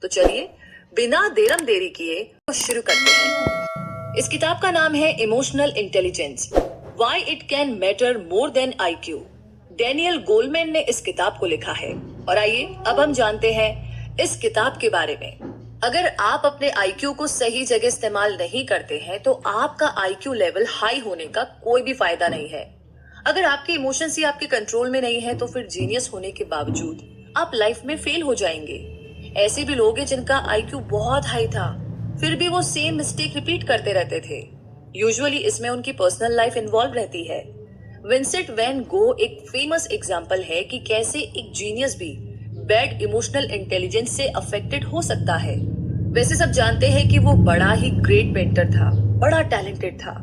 तो चलिए बिना देरम देरी किए तो शुरू करते हैं। इस किताब का नाम है emotional intelligence, why it can matter more than IQ। Daniel Goleman ने इस किताब को लिखा है और आइए अब हम जानते हैं इस किताब के बारे में। अगर आप अपने IQ को सही जगह इस्तेमाल नहीं करते हैं तो आपका IQ लेवल हाई होने का कोई भी फायदा नहीं है। अगर आपके इमोशंस ही आपके कंट्रोल में नहीं है तो फिर जीनियस होने के बावजूद आप लाइफ में फेल हो जाएंगे। ऐसे भी लोग हैं जिनका IQ बहुत हाई था, फिर भी वो सेम मिस्टेक रिपीट करते रहते थे। यूजुअली इसमें उनकी पर्सनल लाइफ इन्वॉल्व रहती है। विंसेंट वैन गो एक फेमस एग्जाम्पल है कि कैसे एक जीनियस भी बैड इमोशनल इंटेलिजेंस से अफेक्टेड हो सकता है। वैसे सब जानते हैं कि वो बड़ा ही ग्रेट पेंटर था, बड़ा टैलेंटेड था,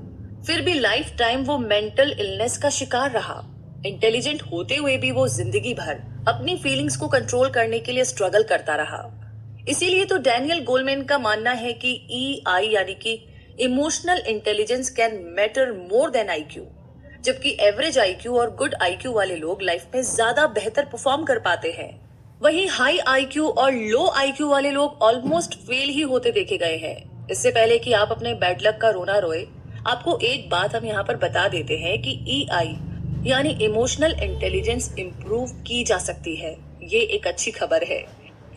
फिर भी लाइफ टाइम वो मेंटल इलनेस का शिकार रहा। इंटेलिजेंट होते हुए भी वो जिंदगी भर अपनी फीलिंग्स को कंट्रोल करने के लिए स्ट्रगल करता रहा। इसीलिए तो डैनियल गोलमैन का मानना है कि EI यानी कि emotional intelligence can matter more than IQ, जबकि एवरेज IQ और गुड IQ वाले लोग लाइफ में ज्यादा बेहतर परफॉर्म कर पाते हैं। वहीं हाई IQ और लो IQ वाले लोग ऑलमोस्ट फेल ही होते देखे गए हैं। इससे पहले कि आप अपने बैड लक का रोना रोए, आपको एक बात हम यहाँ पर बता देते हैं कि EI यानी इमोशनल इंटेलिजेंस इंप्रूव की जा सकती है। ये एक अच्छी खबर है।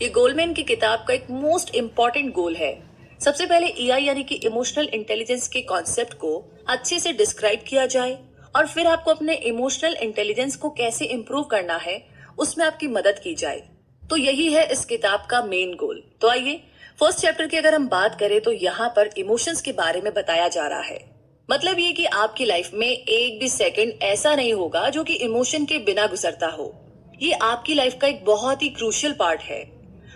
ये गोलमैन की किताब का एक मोस्ट इम्पॉर्टेंट गोल है। सबसे पहले EI यानी कि इमोशनल इंटेलिजेंस के कॉन्सेप्ट को अच्छे से डिस्क्राइब किया जाए और फिर आपको अपने इमोशनल इंटेलिजेंस को कैसे इम्प्रूव करना है उसमें आपकी मदद की जाए। तो यही है इस किताब का मेन गोल। तो आइए फर्स्ट चैप्टर की अगर हम बात करें तो यहाँ पर इमोशंस के बारे में बताया जा रहा है। मतलब ये कि आपकी लाइफ में एक भी सेकंड ऐसा नहीं होगा जो कि इमोशन के बिना गुजरता हो। ये आपकी लाइफ का एक बहुत ही क्रूशियल पार्ट है।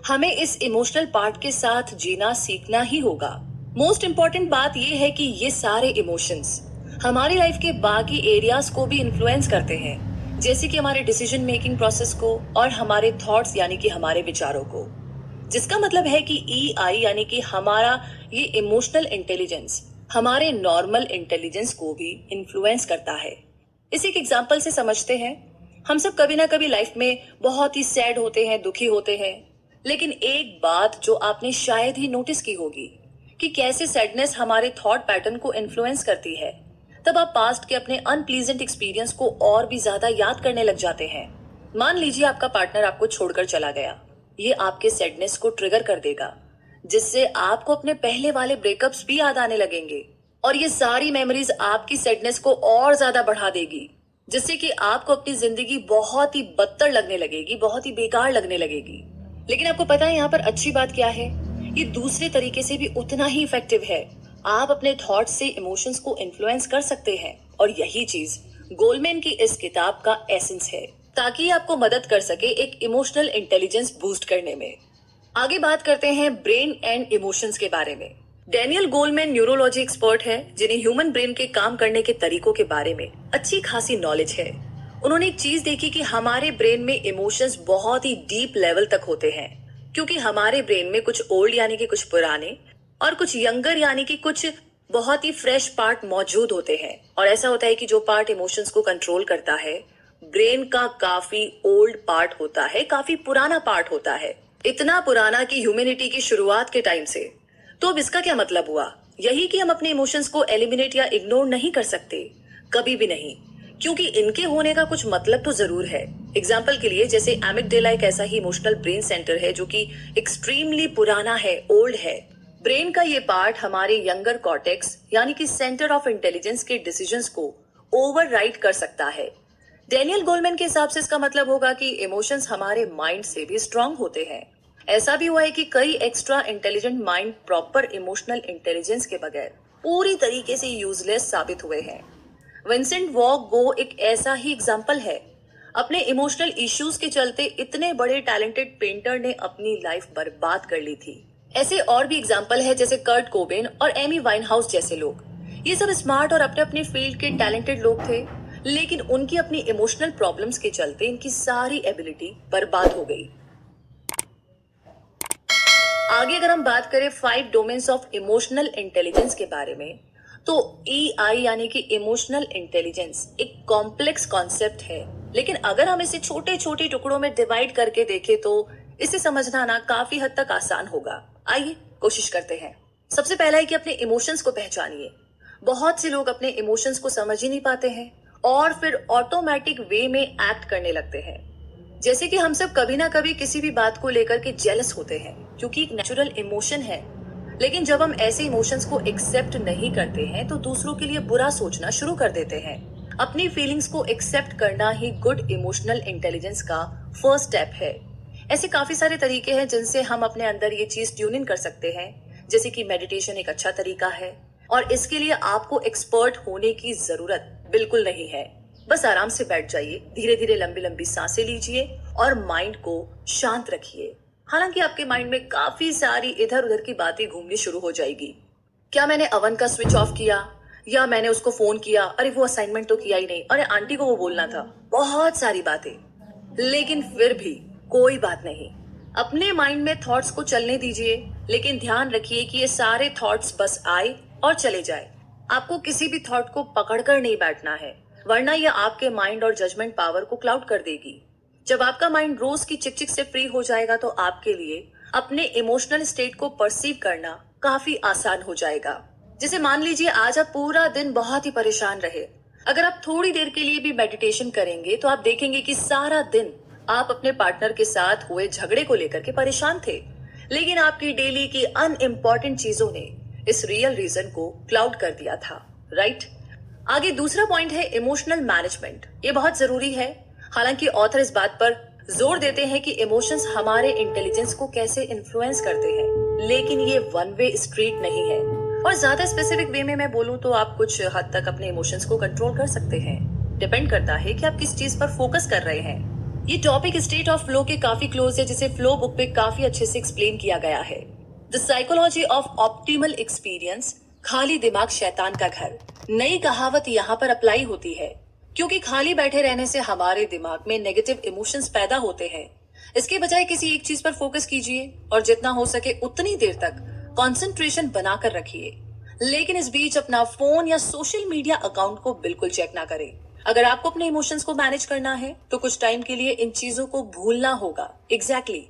हमें इस इमोशनल पार्ट के साथ जीना सीखना ही होगा। मोस्ट इम्पॉर्टेंट बात ये है कि ये सारे इमोशंस हमारी लाइफ के बाकी एरियाज को भी इन्फ्लुएंस करते हैं, जैसे कि हमारे डिसीजन मेकिंग प्रोसेस को और हमारे थॉट्स यानी कि हमारे विचारों को। जिसका मतलब है कि EI यानी कि हमारा ये इमोशनल इंटेलिजेंस हमारे नॉर्मल इंटेलिजेंस को भी इन्फ्लुएंस करता है। इसी एक एग्जांपल से समझते हैं। हम सब कभी ना कभी लाइफ में बहुत ही सैड होते हैं, दुखी होते हैं, लेकिन एक बात जो आपने शायद ही नोटिस की होगी कि कैसे सैडनेस हमारे थॉट पैटर्न को इन्फ्लुएंस करती है। तब आप पास्ट के अपने अनप्लीजेंट एक्सपीरियंस को और भी ज्यादा याद करने लग जाते हैं। मान लीजिए आपका पार्टनर आपको छोड़कर चला गया, ये आपके सैडनेस को ट्रिगर कर देगा, जिससे आपको अपने पहले वाले ब्रेकअप्स भी याद आने लगेंगे और ये सारी मेमोरीज आपकी सैडनेस को और ज्यादा बढ़ा देगी, जिससे कि आपको अपनी जिंदगी बहुत ही बदतर लगने लगेगी, बहुत ही बेकार लगने लगेगी। लेकिन आपको पता है यहाँ पर अच्छी बात क्या है? ये दूसरे तरीके से भी उतना ही इफेक्टिव है। आप अपने थॉट्स से इमोशंस को इन्फ्लुएंस कर सकते हैं और यही चीज गोलमैन की इस किताब का एसेंस है, ताकि आपको मदद कर सके एक इमोशनल इंटेलिजेंस बूस्ट करने में। आगे बात करते हैं ब्रेन एंड इमोशंस के बारे में। डैनियल गोलमैन न्यूरोलॉजी एक्सपर्ट है, जिन्हें ह्यूमन ब्रेन के काम करने के तरीकों के बारे में अच्छी खासी नॉलेज है। उन्होंने एक चीज देखी कि हमारे ब्रेन में इमोशंस बहुत ही डीप लेवल तक होते हैं, क्योंकि हमारे ब्रेन में कुछ ओल्ड यानी कि कुछ पुराने और कुछ यंगर यानी कि कुछ बहुत ही फ्रेश पार्ट मौजूद होते हैं। और ऐसा होता है कि जो पार्ट इमोशंस को कंट्रोल करता है ब्रेन का काफी ओल्ड पार्ट होता है, काफी पुराना पार्ट होता है, इतना पुराना कि ह्यूमैनिटी की शुरुआत के टाइम से। तो अब इसका क्या मतलब हुआ? यही कि हम अपने इमोशंस को एलिमिनेट या इग्नोर नहीं कर सकते, कभी भी नहीं, क्योंकि इनके होने का कुछ मतलब तो जरूर है। एग्जाम्पल के लिए जैसे एमिगडाला एक ऐसा ही इमोशनल ब्रेन सेंटर है जो कि एक्सट्रीमली पुराना है, ओल्ड है। ब्रेन का ये पार्ट हमारे यंगर कॉर्टेक्स यानी कि सेंटर ऑफ इंटेलिजेंस के डिसीजंस को ओवरराइड कर सकता है। डैनियल गोलमैन के हिसाब से इसका मतलब होगा कि इमोशंस हमारे माइंड से भी स्ट्रांग होते हैं। ऐसा भी हुआ है कि कई extra intelligent mind proper emotional intelligence के बगैर पूरी तरीके से यूजलेस साबित हुए हैं। विंसेंट वॉन गो एक ऐसा ही एग्जाम्पल है। अपने इमोशनल इश्यूज के चलते इतने बड़े टैलेंटेड पेंटर ने अपनी लाइफ बर्बाद कर ली थी। ऐसे और भी एग्जाम्पल है जैसे कर्ट कोबेन और एमी वाइनहाउस जैसे लोग। ये सब स्मार्ट और अपने अपने फील्ड के टैलेंटेड लोग थे, लेकिन उनकी अपनी इमोशनल प्रॉब्लम्स के चलते इनकी सारी एबिलिटी बर्बाद हो गई। आगे अगर हम बात करें 5 डोमेन्स ऑफ इमोशनल इंटेलिजेंस के बारे में, तो EI यानी कि इमोशनल इंटेलिजेंस एक कॉम्प्लेक्स कॉन्सेप्ट है, लेकिन अगर हम इसे छोटे छोटे टुकड़ों में डिवाइड करके देखें तो इसे समझना ना काफी हद तक आसान होगा। आइए कोशिश करते हैं। सबसे पहला है कि अपने इमोशंस को पहचानिए। बहुत से लोग अपने इमोशंस को समझ ही नहीं पाते हैं और फिर ऑटोमेटिक वे में एक्ट करने लगते हैं। जैसे कि हम सब कभी ना कभी किसी भी बात को लेकर के जेलस होते हैं, क्योंकि एक नेचुरल इमोशन है। लेकिन जब हम ऐसे इमोशंस को एक्सेप्ट नहीं करते हैं तो दूसरों के लिए बुरा सोचना शुरू कर देते हैं। अपनी फीलिंग्स को एक्सेप्ट करना ही गुड इमोशनल इंटेलिजेंस का फर्स्ट स्टेप है। ऐसे काफी सारे तरीके हैं जिनसे हम अपने अंदर ये चीज ट्यून इन कर सकते हैं, जैसे कि मेडिटेशन एक अच्छा तरीका है और इसके लिए आपको एक्सपर्ट होने की जरूरत बिल्कुल नहीं है। बस आराम से बैठ जाइए, धीरे धीरे लंबी लंबी सांसें लीजिए और माइंड को शांत रखिए। हालांकि आपके माइंड में काफी सारी इधर उधर की बातें घूमनी शुरू हो जाएगी। क्या मैंने ओवन का स्विच ऑफ किया, या मैंने उसको फोन किया, अरे वो असाइनमेंट तो किया ही नहीं, अरे आंटी को वो बोलना था, बहुत सारी बातें। लेकिन फिर भी कोई बात नहीं, अपने माइंड में थॉट्स को चलने दीजिए, लेकिन ध्यान रखिए कि ये सारे थॉट्स बस आए और चले जाए। आपको किसी भी थॉट को पकड़कर नहीं बैठना है, वरना ये आपके माइंड और जजमेंट पावर को क्लाउड कर देगी। जब आपका माइंड रोज की चिकचिक से फ्री हो जाएगा तो आपके लिए अपने इमोशनल स्टेट को परसीव करना काफी आसान हो जाएगा। जैसे मान लीजिए आज आप पूरा दिन बहुत ही परेशान रहे, अगर आप थोड़ी देर के लिए भी मेडिटेशन करेंगे तो आप देखेंगे कि सारा दिन आप अपने पार्टनर के साथ हुए झगड़े को लेकर के परेशान थे, लेकिन आपकी डेली की अनइम्पॉर्टेंट चीजों ने इस रियल रीजन को क्लाउड कर दिया था, राइट? आगे दूसरा पॉइंट है इमोशनल मैनेजमेंट। ये बहुत जरूरी है। हालांकि ऑथर इस बात पर जोर देते हैं कि इमोशंस हमारे इंटेलिजेंस को कैसे इन्फ्लुएंस करते हैं, लेकिन ये वन वे स्ट्रीट नहीं है। और ज्यादा स्पेसिफिक वे में मैं बोलूं तो आप कुछ हद तक अपने इमोशंस को कंट्रोल कर सकते हैं। डिपेंड करता है कि आप किस चीज पर फोकस कर रहे हैं। ये टॉपिक स्टेट ऑफ फ्लो के काफी क्लोज है, जिसे फ्लो बुक पे काफी अच्छे से एक्सप्लेन किया गया है। The psychology of optimal experience, खाली दिमाग शैतान का घर। नई कहावत यहाँ पर अप्लाई होती है, क्योंकि खाली बैठे रहने से हमारे दिमाग में नेगेटिव इमोशंस पैदा होते हैं। इसके बजाय किसी एक चीज पर फोकस कीजिए और जितना हो सके उतनी देर तक कंसंट्रेशन बनाकर रखिए। लेकिन इस बीच अपना फोन या सोशल मीडिया अकाउंट को बिल्कुल चेक ना करें। अगर आपको अपने इमोशंस को मैनेज करना है तो कुछ टाइम के लिए इन चीजों को भूलना होगा। एग्जैक्टली।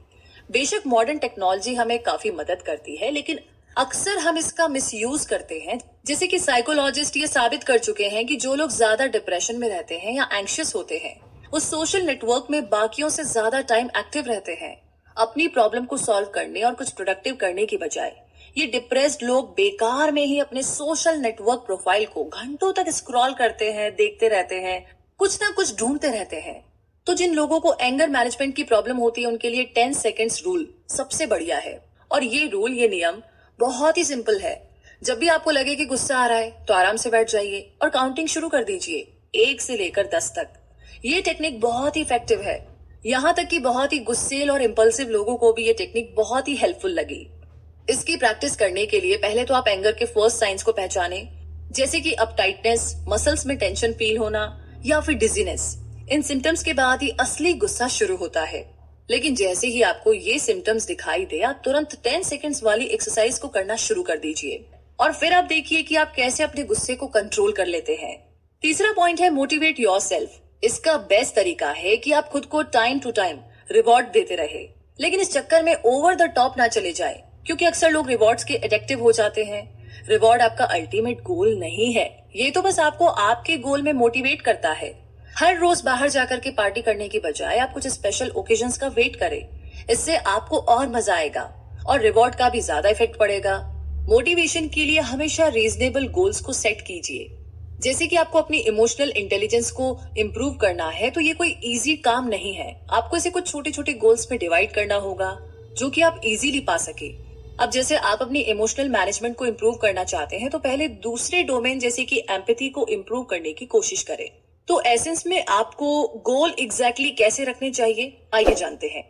बेशक मॉडर्न टेक्नोलॉजी हमें काफी मदद करती है, लेकिन अक्सर हम इसका मिसयूज करते हैं। जैसे कि साइकोलॉजिस्ट ये साबित कर चुके हैं कि जो लोग ज्यादा डिप्रेशन में रहते हैं या एंग्शियस होते हैं, वो सोशल नेटवर्क में बाकियों से ज्यादा टाइम एक्टिव रहते हैं। अपनी प्रॉब्लम को सॉल्व करने और कुछ प्रोडक्टिव करने की बजाय ये डिप्रेस्ड लोग बेकार में ही अपने सोशल नेटवर्क प्रोफाइल को घंटों तक स्क्रॉल करते हैं, देखते रहते हैं, कुछ ना कुछ ढूंढते रहते हैं। तो जिन लोगों को एंगर मैनेजमेंट की प्रॉब्लम होती है उनके लिए 10 सेकेंड्स रूल सबसे बढ़िया है। और ये रूल, ये नियम बहुत ही सिंपल है। जब भी आपको लगे कि गुस्सा आ रहा है तो आराम से बैठ जाइए और काउंटिंग शुरू कर दीजिए 1 से लेकर 10 तक। ये टेक्निक बहुत ही इफेक्टिव है। यहाँ तक कि बहुत ही गुस्सेल और इम्पल्सिव लोगों को भी ये टेक्निक बहुत ही हेल्पफुल लगी। इसकी प्रैक्टिस करने के लिए पहले तो आप एंगर के फर्स्ट साइंस को पहचानें, जैसे कि अपटाइटनेस, मसल्स में टेंशन फील होना या फिर डिजीनेस। इन सिम्टम्स के बाद ही असली गुस्सा शुरू होता है। लेकिन जैसे ही आपको ये सिम्टम्स दिखाई दे, आप तुरंत 10 सेकेंड्स वाली एक्सरसाइज को करना शुरू कर दीजिए और फिर आप देखिए कि आप कैसे अपने गुस्से को कंट्रोल कर लेते हैं। तीसरा पॉइंट है मोटिवेट योरसेल्फ। इसका बेस्ट तरीका है कि आप खुद को टाइम टू टाइम रिवॉर्ड देते रहे, लेकिन इस चक्कर में ओवर द टॉप ना चले जाए, क्योंकि अक्सर लोग रिवॉर्ड्स के एडिक्टिव हो जाते हैं। रिवॉर्ड आपका अल्टीमेट गोल नहीं है, ये तो बस आपको आपके गोल में मोटिवेट करता है। हर रोज बाहर जाकर के पार्टी करने की बजाय आप कुछ स्पेशल ओकेजन्स का वेट करें। इससे आपको और मजा आएगा और रिवॉर्ड का भी ज्यादा इफेक्ट पड़ेगा। मोटिवेशन के लिए हमेशा रीजनेबल गोल्स को सेट कीजिए। जैसे कि आपको अपनी इमोशनल इंटेलिजेंस को इम्प्रूव करना है तो ये कोई इजी काम नहीं है। आपको इसे कुछ छोटे छोटे गोल्स में डिवाइड करना होगा जो कि आप इजीली पा सके। अब जैसे आप अपनी इमोशनल मैनेजमेंट को इम्प्रूव करना चाहते हैं तो पहले दूसरे डोमेन जैसे कि एम्पैथी को इम्प्रूव करने की कोशिश करें। तो एसेंस में आपको गोल एग्जैक्टली कैसे रखने चाहिए, आइए जानते हैं।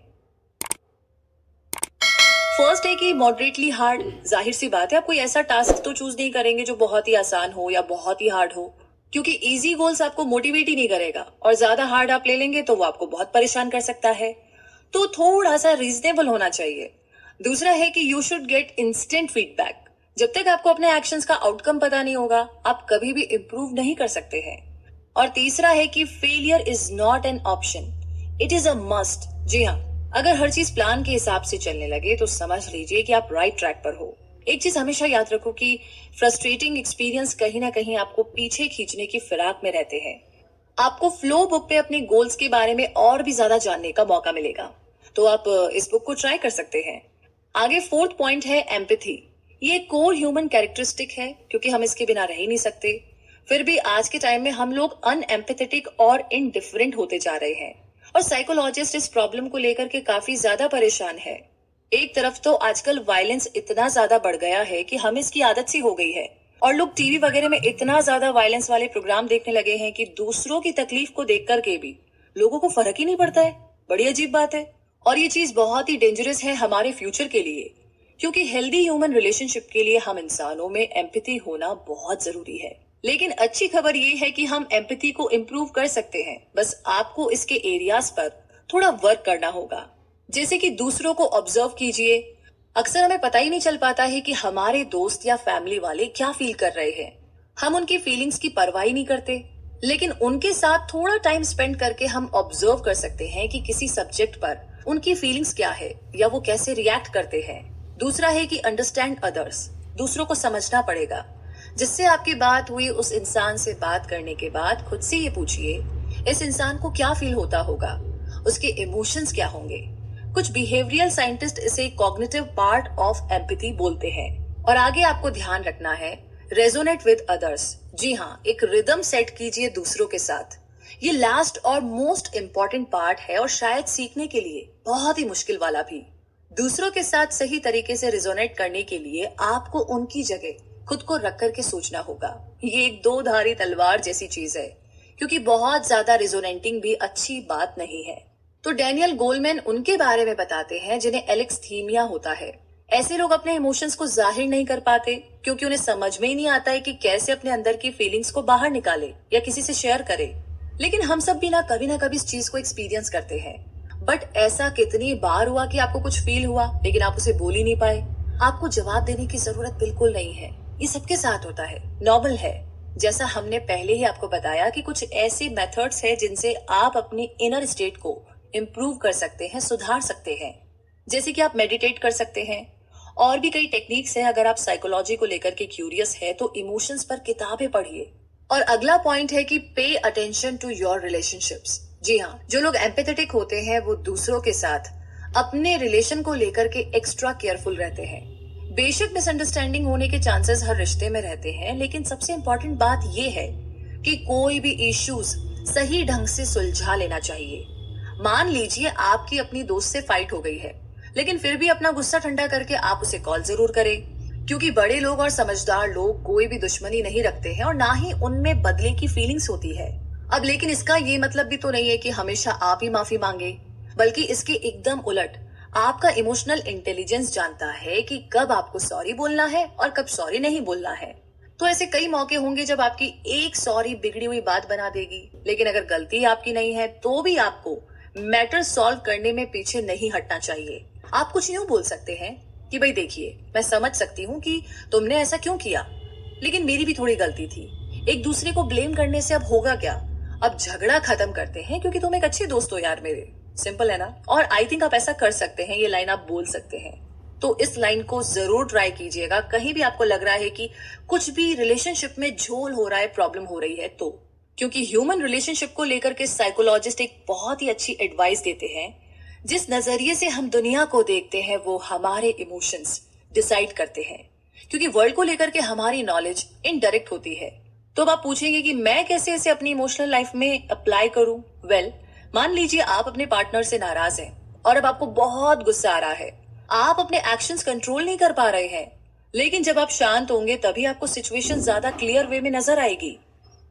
फर्स्ट है कि मॉडरेटली हार्ड। जाहिर सी बात है आप कोई ऐसा टास्क तो चूज नहीं करेंगे जो बहुत ही आसान हो या बहुत ही हार्ड हो, क्योंकि इजी गोल्स आपको मोटिवेट ही नहीं करेगा और ज्यादा हार्ड आप ले लेंगे तो वो आपको बहुत परेशान कर सकता है। तो थोड़ा सा रीजनेबल होना चाहिए। दूसरा है कि you should get instant feedback. जब तक आपको अपने एक्शंस का आउटकम पता नहीं होगा आप कभी भी इम्प्रूव नहीं कर सकते हैं। और तीसरा है कि failure is not an option, it is a must. जी हाँ, अगर हर चीज प्लान के हिसाब से चलने लगे तो समझ लीजिए कि आप राइट ट्रैक पर हो। एक चीज हमेशा याद रखो कि फ्रस्ट्रेटिंग एक्सपीरियंस कहीं ना कहीं आपको पीछे खींचने की फिराक में रहते हैं। आपको फ्लो बुक पे अपने गोल्स के बारे में और भी ज्यादा जानने का मौका मिलेगा, तो आप इस बुक को ट्राई कर सकते हैं। आगे फोर्थ पॉइंट है एम्पैथी। ये कोर ह्यूमन कैरेक्टरिस्टिक है, क्योंकि हम इसके बिना रह ही नहीं सकते। फिर भी आज के टाइम में हम लोग अनएम्पैथेटिक और इनडिफरेंट होते जा रहे हैं, और साइकोलॉजिस्ट इस प्रॉब्लम को लेकर के काफी ज्यादा परेशान है। एक तरफ तो आजकल वायलेंस इतना ज्यादा बढ़ गया है कि हमें इसकी आदत सी हो गई है, और लोग टीवी वगैरह में इतना ज्यादा वायलेंस वाले प्रोग्राम देखने लगे हैं कि दूसरों की तकलीफ को देख करके भी लोगों को फर्क ही नहीं पड़ता है। बड़ी अजीब बात है, और ये चीज बहुत ही डेंजरस है हमारे फ्यूचर के लिए, क्योंकि हेल्दी ह्यूमन रिलेशनशिप के लिए हम इंसानों में एम्पैथी होना बहुत जरूरी है। लेकिन अच्छी खबर ये है कि हम एम्पैथी को इम्प्रूव कर सकते हैं, बस आपको इसके एरियाज पर थोड़ा वर्क करना होगा। जैसे कि दूसरों को ऑब्जर्व कीजिए। अक्सर हमें पता ही नहीं चल पाता है कि हमारे दोस्त या फैमिली वाले क्या फील कर रहे हैं। हम उनकी फीलिंग्स की परवाह ही नहीं करते, लेकिन उनके साथ थोड़ा टाइम स्पेंड करके हम ऑब्जर्व कर सकते हैं कि किसी सब्जेक्ट पर उनकी फीलिंग्स क्या है या वो कैसे रिएक्ट करते हैं। दूसरा है कि अंडरस्टैंड अदर्स। दूसरों को समझना पड़ेगा। जिससे आपकी बात हुई उस इंसान से बात करने के बाद खुद से ये पूछिए, इस इंसान को क्या फील होता होगा, उसके इमोशंस क्या होंगे। कुछ बिहेवियरल साइंटिस्ट इसे कॉग्निटिव पार्ट ऑफ एम्पैथी बोलते हैं। और आगे आपको ध्यान रखना है रेजोनेट विद अदर्स। जी हाँ, एक रिदम सेट कीजिए दूसरों के साथ। ये लास्ट और मोस्ट इम्पोर्टेंट पार्ट है, और शायद सीखने के लिए बहुत ही मुश्किल वाला भी। दूसरों के साथ सही तरीके से रिजोनेट करने के लिए आपको उनकी जगह खुद को रख करके सोचना होगा। ये एक दो धारी तलवार जैसी चीज है, क्योंकि बहुत ज्यादा रिजोनेटिंग भी अच्छी बात नहीं है। तो डैनियल गोलमैन उनके बारे में बताते हैं जिन्हें एलेक्स्थीमिया होता है। ऐसे लोग अपने इमोशंस को जाहिर नहीं कर पाते, क्योंकि उन्हें समझ में ही नहीं आता है कि कैसे अपने अंदर की फीलिंग्स को बाहर निकाले या किसी से शेयर करे। लेकिन हम सब भी ना कभी इस चीज को एक्सपीरियंस करते हैं। बट ऐसा कितनी बार हुआ कि आपको कुछ फील हुआ लेकिन आप उसे बोल ही नहीं पाए। आपको जवाब देने की जरूरत बिल्कुल नहीं है, ये सबके साथ होता है, नॉर्मल है। जैसा हमने पहले ही आपको बताया कि कुछ ऐसे मेथड्स हैं जिनसे आप अपनी इनर स्टेट को इम्प्रूव कर सकते हैं, सुधार सकते हैं। जैसे कि आप मेडिटेट कर सकते हैं, और भी कई टेक्निक्स हैं। अगर आप साइकोलॉजी को लेकर के क्यूरियस है तो इमोशंस पर किताबें पढ़िए। और अगला पॉइंट है कि pay attention to your relationships. जी हाँ, जो लोग एम्पैथेटिक होते हैं वो दूसरों के साथ अपने रिलेशन को लेकर के एक्स्ट्रा केयरफुल रहते हैं। बेशक मिसअंडरस्टैंडिंग होने के चांसेस हर रिश्ते में रहते हैं, लेकिन सबसे इम्पोर्टेंट बात यह है कि कोई भी इश्यूज सही ढंग से सुलझा लेना चाहिए। मान लीजिए आपकी अपनी दोस्त से फाइट हो गई है, लेकिन फिर भी अपना गुस्सा ठंडा करके आप उसे कॉल जरूर करें, क्योंकि बड़े लोग और समझदार लोग कोई भी दुश्मनी नहीं रखते हैं, और ना ही उनमें बदले की फीलिंग्स होती है। अब लेकिन इसका ये मतलब भी तो नहीं है कि हमेशा आप ही माफी मांगे, बल्कि इसके एकदम उलट आपका इमोशनल इंटेलिजेंस जानता है कि कब आपको सॉरी बोलना है और कब सॉरी नहीं बोलना है। तो ऐसे कई मौके होंगे जब आपकी एक सॉरी बिगड़ी हुई बात बना देगी, लेकिन अगर गलती आपकी नहीं है तो भी आपको मैटर सॉल्व करने में पीछे नहीं हटना चाहिए। आप कुछ यूं बोल सकते हैं कि भाई देखिए, मैं समझ सकती हूँ कि तुमने ऐसा क्यों किया, लेकिन मेरी भी थोड़ी गलती थी। एक दूसरे को ब्लेम करने से अब होगा क्या, अब झगड़ा खत्म करते हैं, क्योंकि तुम एक अच्छे दोस्त हो यार मेरे। सिंपल है ना। और आई थिंक आप ऐसा कर सकते हैं, ये लाइन आप बोल सकते हैं। तो इस लाइन को जरूर ट्राई कीजिएगा। कहीं भी आपको लग रहा है कि कुछ भी रिलेशनशिप में झोल हो रहा है, प्रॉब्लम हो रही है, तो क्योंकि ह्यूमन रिलेशनशिप को लेकर के साइकोलॉजिस्ट एक बहुत ही अच्छी एडवाइस देते हैं। जिस नजरिए से हम दुनिया को देखते हैं वो हमारे इमोशंस डिसाइड करते हैं, क्योंकि वर्ल्ड को लेकर के हमारी नॉलेज इनडायरेक्ट होती है। तो अब आप पूछेंगे कि मैं कैसे इसे अपनी इमोशनल लाइफ में अप्लाई करूं। वेल, मान लीजिए आप अपने पार्टनर से नाराज हैं और अब आपको बहुत गुस्सा आ रहा है। आप अपने एक्शंस कंट्रोल नहीं कर पा रहे हैं, लेकिन जब आप शांत होंगे तभी आपको सिचुएशन ज्यादा क्लियर वे में नजर आएगी,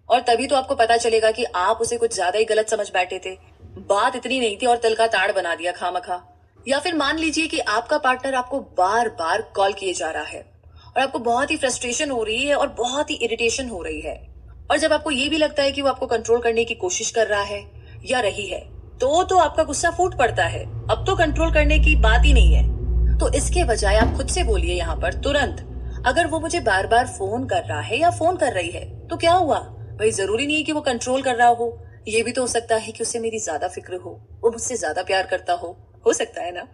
और तभी तो आपको पता चलेगा कि आप उसे कुछ ज्यादा ही गलत समझ बैठे थे। बात इतनी नहीं थी और तिल का ताड़ बना दिया खामखा। या फिर मान लीजिए कि आपका पार्टनर आपको बार बार कॉल किए जा रहा है और आपको बहुत ही फ्रस्ट्रेशन हो रही है और बहुत ही इरिटेशन हो रही है, और जब आपको ये भी लगता है कि वो आपको कंट्रोल करने की कोशिश कर रहा है या रही है, तो आपका गुस्सा फूट पड़ता है। अब तो कंट्रोल करने की बात ही नहीं है। तो इसके बजाय आप खुद से बोलिए यहाँ पर तुरंत, अगर वो मुझे बार बार फोन कर रहा है या फोन कर रही है तो क्या हुआ भाई, जरूरी नहीं कि वो कंट्रोल कर रहा हो। ये भी तो हो सकता है कि उसे मेरी ज्यादा फिक्र हो, वो मुझसे ज्यादा प्यार करता हो। हो सकता है ना?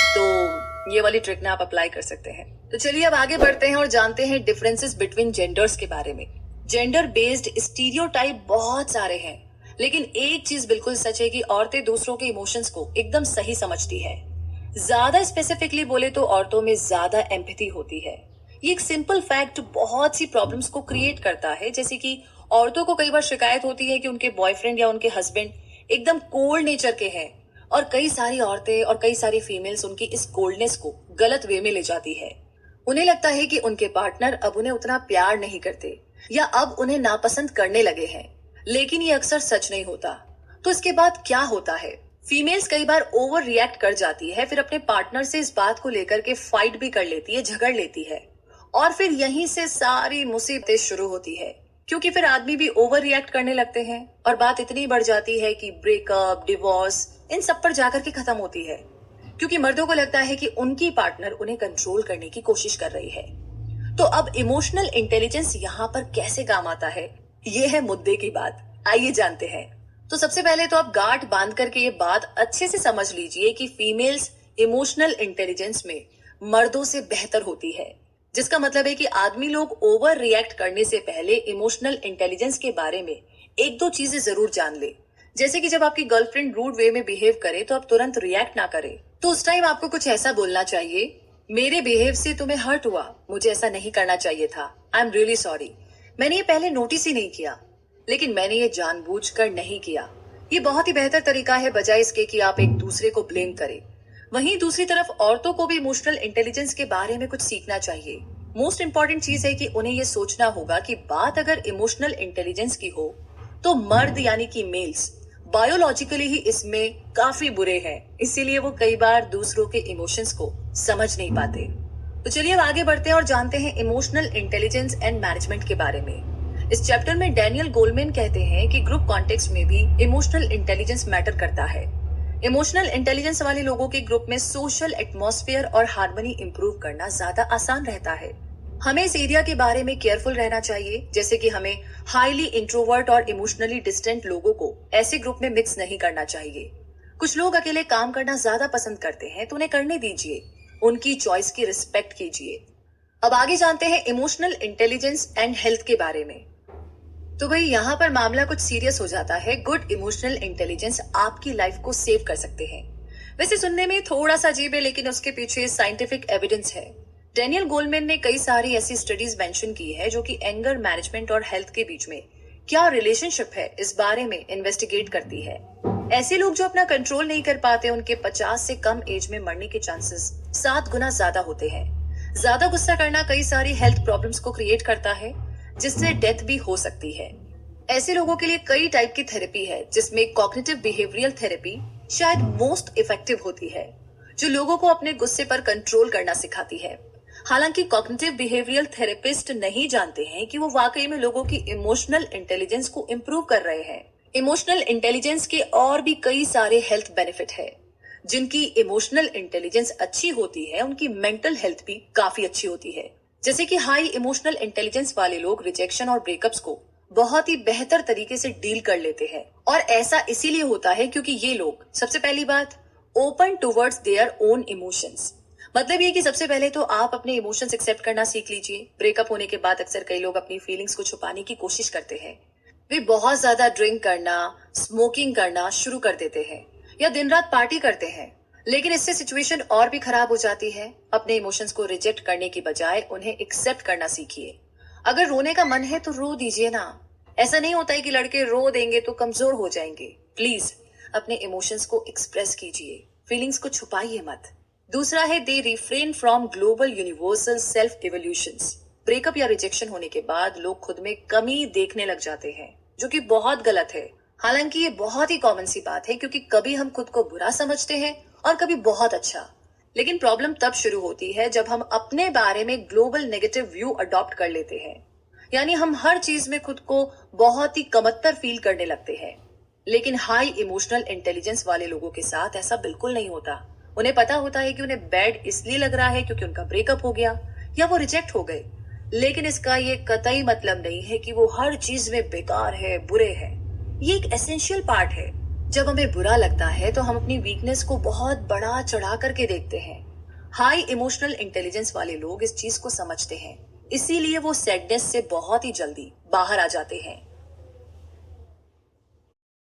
तो ये वाली ट्रिक ना आप अप्लाई कर सकते हैं। तो चलिए अब आगे बढ़ते हैं और जानते हैं डिफरेंसेस बिटवीन जेंडर्स के बारे में। जेंडर बेस्ड स्टीरियोटाइप बहुत सारे हैं, लेकिन एक चीज बिल्कुल सच है कि औरतें दूसरों के इमोशंस को एकदम सही समझती है। ज्यादा स्पेसिफिकली बोले तो औरतों में ज्यादा एम्पैथी होती है। ये एक सिंपल फैक्ट बहुत सी प्रॉब्लम्स को क्रिएट करता है, जैसे कि औरतों को कई बार शिकायत होती है कि उनके बॉयफ्रेंड या उनके हस्बैंड एकदम कोल्ड नेचर के हैं, और कई सारी औरतें और कई सारी फीमेल्स उनकी इस कोल्डनेस को गलत वे में ले जाती है। उन्हें लगता है कि उनके पार्टनर अब उन्हें उतना प्यार नहीं करते या अब उन्हें नापसंद करने लगे हैं, लेकिन ये अक्सर सच नहीं होता। तो इसके बाद क्या होता है? फीमेल्स कई बार ओवर रिएक्ट कर जाती है, फिर अपने पार्टनर से इस बात को लेकर के फाइट भी कर लेती है, झगड़ लेती है, और फिर यहीं से सारी मुसीबतें शुरू होती है, क्योंकि फिर आदमी भी ओवर रिएक्ट करने लगते हैं और बात इतनी बढ़ जाती है कि ब्रेकअप, डिवोर्स, इन सब पर जाकर के खत्म होती है, क्योंकि मर्दों को लगता है कि उनकी पार्टनर उन्हें कंट्रोल करने की कोशिश कर रही है। तो अब इमोशनल इंटेलिजेंस यहाँ पर कैसे काम आता है, ये है मुद्दे की बात। आइए जानते हैं। तो सबसे पहले तो आप गांठ बांध करके ये बात अच्छे से समझ लीजिए कि फीमेल्स इमोशनल इंटेलिजेंस में मर्दों से बेहतर होती है, जिसका मतलब है कि आदमी लोग ओवर रिएक्ट करने से पहले इमोशनल इंटेलिजेंस के बारे में एक दो चीजें जरूर जान ले। जैसे कि जब आपकी गर्लफ्रेंड रूड वे में बिहेव करे तो आप तुरंत रिएक्ट ना करें। तो उस टाइम आपको कुछ ऐसा बोलना चाहिए, मेरे बिहेव से तुम्हें हर्ट हुआ, मुझे ऐसा नहीं करना चाहिए था, आई एम रियली सॉरी, मैंने ये पहले नोटिस ही नहीं किया, लेकिन मैंने ये जानबूझकर नहीं किया। ये बहुत ही बेहतर तरीका है बजाय इसके कि आप एक दूसरे को ब्लेम करें। वहीं दूसरी तरफ औरतों को भी इमोशनल इंटेलिजेंस के बारे में कुछ सीखना चाहिए। मोस्ट इंपॉर्टेंट चीज है कि उन्हें ये सोचना होगा कि बात अगर इमोशनल इंटेलिजेंस की हो तो मर्द यानी कि मेल्स बायोलॉजिकली ही इसमें काफी बुरे हैं, इसीलिए वो कई बार दूसरों के इमोशंस को समझ नहीं पाते। तो चलिए अब आगे बढ़ते हैं और जानते हैं इमोशनल इंटेलिजेंस एंड मैनेजमेंट के बारे में। इस चैप्टर में डैनियल गोलमैन कहते हैं कि ग्रुप कॉन्टेक्स्ट में भी इमोशनल इंटेलिजेंस मैटर करता है। इमोशनल इंटेलिजेंस वाले लोगों के ग्रुप में सोशल एटमॉस्फेयर और हार्मनी इंप्रूव करना ज्यादा आसान रहता है। हमें इस एरिया के बारे में केयरफुल रहना चाहिए, जैसे कि हमें हाईली इंट्रोवर्ट और इमोशनली डिस्टेंट लोगों को ऐसे ग्रुप में मिक्स नहीं करना चाहिए। कुछ लोग अकेले काम करना ज्यादा पसंद करते हैं, तो उन्हें करने दीजिए, उनकी चॉइस की रिस्पेक्ट कीजिए। अब आगे जानते हैं इमोशनल इंटेलिजेंस एंड हेल्थ के बारे में। तो भाई यहाँ पर मामला कुछ सीरियस हो जाता है। गुड इमोशनल इंटेलिजेंस आपकी लाइफ को सेव कर सकते हैं। वैसे सुनने में थोड़ा सा अजीब है, लेकिन उसके पीछे साइंटिफिक एविडेंस है। डैनियल गोलमैन ने कई सारी ऐसी स्टडीज मेंशन की है जो कि एंगर मैनेजमेंट और हेल्थ के बीच में क्या रिलेशनशिप है इस बारे में इन्वेस्टिगेट करती है। ऐसे लोग जो अपना कंट्रोल नहीं कर पाते, उनके 50 से कम एज में मरने के चांसेस 7 गुना ज्यादा होते हैं। ज्यादा गुस्सा करना कई सारी हेल्थ प्रॉब्लम्स को क्रिएट करता है, जिससे डेथ भी हो सकती है। ऐसे लोगों के लिए कई टाइप की थेरेपी है, जिसमें कॉग्निटिव बिहेवियरल थेरेपी शायद मोस्ट इफेक्टिव होती है, जो लोगों को अपने गुस्से पर कंट्रोल करना सिखाती है। हालांकि कॉग्निटिव बिहेवियरल थेरेपिस्ट नहीं जानते हैं कि वो वाकई में लोगों की इमोशनल इंटेलिजेंस को इम्प्रूव कर रहे हैं। इमोशनल इंटेलिजेंस के और भी कई सारे हेल्थ बेनिफिट है। जिनकी इमोशनल इंटेलिजेंस अच्छी होती है, उनकी मेंटल हेल्थ भी काफी अच्छी होती है। जैसे कि हाई इमोशनल इंटेलिजेंस वाले लोग रिजेक्शन और ब्रेकअप्स को बहुत ही बेहतर तरीके से डील कर लेते हैं, और ऐसा इसीलिए होता है क्योंकि ये लोग, सबसे पहली बात, open towards their own emotions. मतलब ये कि सबसे पहले तो आप अपने इमोशंस एक्सेप्ट करना सीख लीजिए। ब्रेकअप होने के बाद अक्सर कई लोग अपनी फीलिंग्स को छुपाने की कोशिश करते हैं। वे बहुत ज्यादा ड्रिंक करना, स्मोकिंग करना शुरू कर देते हैं या दिन रात पार्टी करते हैं, लेकिन इससे सिचुएशन और भी खराब हो जाती है। अपने इमोशंस को रिजेक्ट करने की बजाय उन्हें एक्सेप्ट करना सीखिए। अगर रोने का मन है तो रो दीजिए ना। ऐसा नहीं होता है कि लड़के रो देंगे तो कमजोर हो जाएंगे। प्लीज अपने इमोशंस को एक्सप्रेस कीजिए, फीलिंग्स को छुपाइए मत। दूसरा है, they refrain from global universal self evolutions. Breakup या रिजेक्शन होने के बाद लोग खुद में कमी देखने लग जाते हैं, जो कि बहुत गलत है। हालांकि ये बहुत ही कॉमन सी बात है, क्योंकि कभी हम खुद को बुरा समझते हैं और कभी बहुत अच्छा। लेकिन प्रॉब्लम तब शुरू होती है जब हम अपने बारे में ग्लोबल नेगेटिव व्यू अडॉप्ट कर लेते हैं, यानी हम हर चीज में खुद को बहुत ही कमतर फील करने लगते हैं। लेकिन हाई इमोशनल इंटेलिजेंस वाले लोगों के साथ ऐसा बिल्कुल नहीं होता। उन्हें पता होता है कि उन्हें बैड इसलिए लग रहा है क्योंकि उनका ब्रेकअप हो गया या वो रिजेक्ट हो गए, लेकिन इसका ये कतई मतलब नहीं है कि वो हर चीज में बेकार है, बुरे हैं। ये एक एसेंशियल पार्ट है। जब हमें बुरा लगता है तो हम अपनी वीकनेस को बहुत बड़ा चढ़ा करके देखते हैं। हाई इमोशनल इंटेलिजेंस वाले लोग इस चीज को समझते हैं, इसीलिए वो सैडनेस से बहुत ही जल्दी बाहर आ जाते हैं।